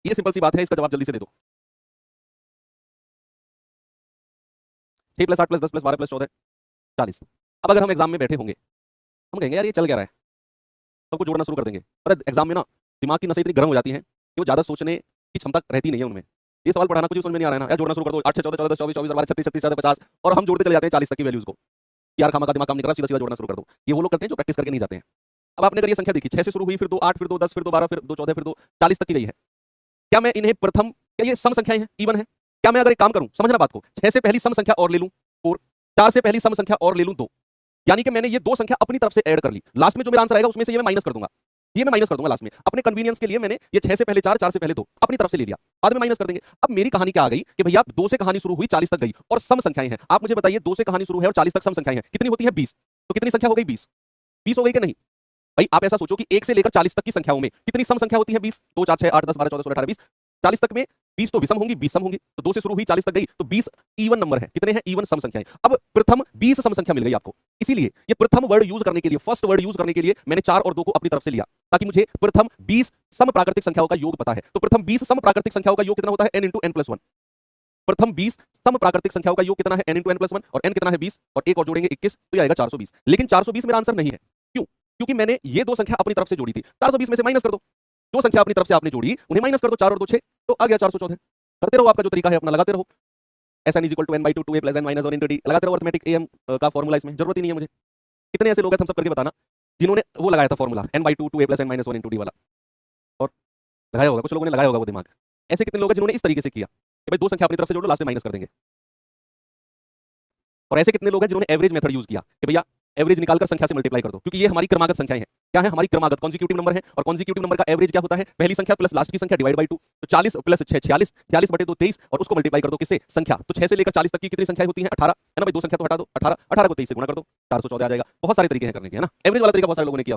ये सिंपल सी बात है, इसका जवाब जल्दी से दे दो। 6 + 8 + 10 + 12 + 14 40। अब अगर हम एग्जाम में बैठे होंगे, हम कहेंगे यार ये चल क्या रहा है, सबको जोड़ना शुरू कर देंगे। पर एग्जाम में ना दिमाग की नसें इतनी गर्म हो जाती हैं कि वो ज्यादा सोचने की क्षमता रहती नहीं है उनमें। ये सवाल पढ़ाना कुछ समझ में नहीं आ रहा है ना, यार जोड़ना शुरू कर दो, 8 6 14 14 10 24 24 12 36 36 50, और हम जोड़ते चले जाते हैं 40 तक की वैल्यूज को। यार खामा का दिमाग काम नहीं कर रहा, सीधा सीधा जोड़ना शुरू कर दो। ये वो लोग करते हैं जो प्रैक्टिस करके नहीं जाते हैं। अब आपने अगर ये संख्या देखी, 6 से शुरू हुई, फिर 2 8, फिर 2 10, फिर 2 12, फिर 2 14, फिर 2 40 तक की गई है। क्या मैं इन्हें प्रथम, क्या ये सम संख्याएं हैं, इवन है? क्या मैं अगर एक काम करूं, समझना बात को, 6 से पहली सम संख्या और ले लूं 4, 4 से पहली सम संख्या और ले लूं 2, यानी कि मैंने ये दो संख्या अपनी तरफ से ऐड कर ली। लास्ट में जो मेरा आंसर आएगा उसमें से ये मैं माइनस कर दूंगा, ये मैं माइनस कर दूंगा लास्ट में। अपने कन्वीनियंस के लिए मैंने ये 6 से पहले 4, 4 से पहले 2 अपनी तरफ से ले लिया, बाद में माइनस कर देंगे। अब मेरी कहानी क्या आ गई कि भैया 2 से कहानी शुरू हुई, 40 तक गई और सम संख्याएं हैं। आप मुझे बताइए 2 से कहानी शुरू है और 40 तक सम संख्याएं हैं, कितनी होती है? 20। तो कितनी संख्या हो गई? 20। 20 हो गई कि नहीं भाई? आप ऐसा सोचो कि 1 से लेकर 40 तक की संख्याओं में कितनी सम संख्या होती है? 20। 2 4 6 8 10 12 14 16 18 20। 40 तक में 20 तो विषम होंगी, 20 सम होंगी। तो 2 से शुरू हुई, 40 तक गई, तो 20 इवन नंबर है। कितने हैं? इवन सम संख्याएं। अब प्रथम 20 सम संख्या मिल गई आपको। इसीलिए ये प्रथम वर्ड यूज करने के लिए, फर्स्ट वर्ड यूज करने के लिए मैंने 4 और 2 को अपनी तरफ से लिया, ताकि मुझे प्रथम 20 सम प्राकृतिक संख्याओं का योग पता है। तो प्रथम 20 सम प्राकृतिक संख्याओं का योग कितना होता है? n × n + 1। प्रथम 20 सम प्राकृतिक संख्याओं का योग कितना है? n × n + 1, और n कितना है? 20, और एक और जोड़ेंगे 21, तो ये आएगा 420। लेकिन 420 मेरा आंसर नहीं है। क्यों? क्योंकि मैंने ये दो संख्या अपनी तरफ से जोड़ी थी। 420 में से माइनस कर दो, जो संख्या अपनी तरफ से आपने जोड़ी उन्हें माइनस कर दो, 4 और 2 6, तो आ गया 414। करते रहो, आपका जो तरीका है अपना लगाते रहो। SN = n/2 2a + n - 1 × d लगाते रहो। अर्थमेटिक AM का फॉर्मूला इसमें जरूरत ही नहीं है मुझे। कितने ऐसे लोग हैं, हम सब करके बताना, जिन्होंने वो लगाया था formula n/2 2a + n - 1 × d वाला, और लगाया होगा, कुछ लोगों ने लगाया होगा वो दिमाग। ऐसे कितने लोग हैं जिन्होंने इस तरीके से किया कि भाई दो संख्या अपनी तरफ से जोड़ो, लास्ट में माइनस कर देंगे। और ऐसे कितने लोग हैं जिन्होंने एवरेज मेथड यूज किया कि भैया एवरेज निकालकर संख्या से मल्टीप्लाई कर दो, क्योंकि ये हमारी क्रमागत संख्याएं हैं। क्या है? हमारी क्रमागत कॉन्जिक्यूटिव नंबर है, और कॉन्जिक्यूटिव नंबर का एवरेज क्या होता है? पहली संख्या प्लस लास्ट की संख्या डिवाइड बाई 2। तो 40 + 6 46, 46/2 23, और उसको मल्टीप्लाई कर दो किससे? संख्या। तो 6 से लेकर 40 तक की कितनी संख्याएं होती हैं? 18 है ना भाई? दो संख्या तो हटा दो, 18 18 को 23 से गुणा कर दो, 414 आ जाएगा। बहुत सारे तरीके हैं करने के, है ना? एवरेज वाला तरीका बहुत सारे लोगों ने किया।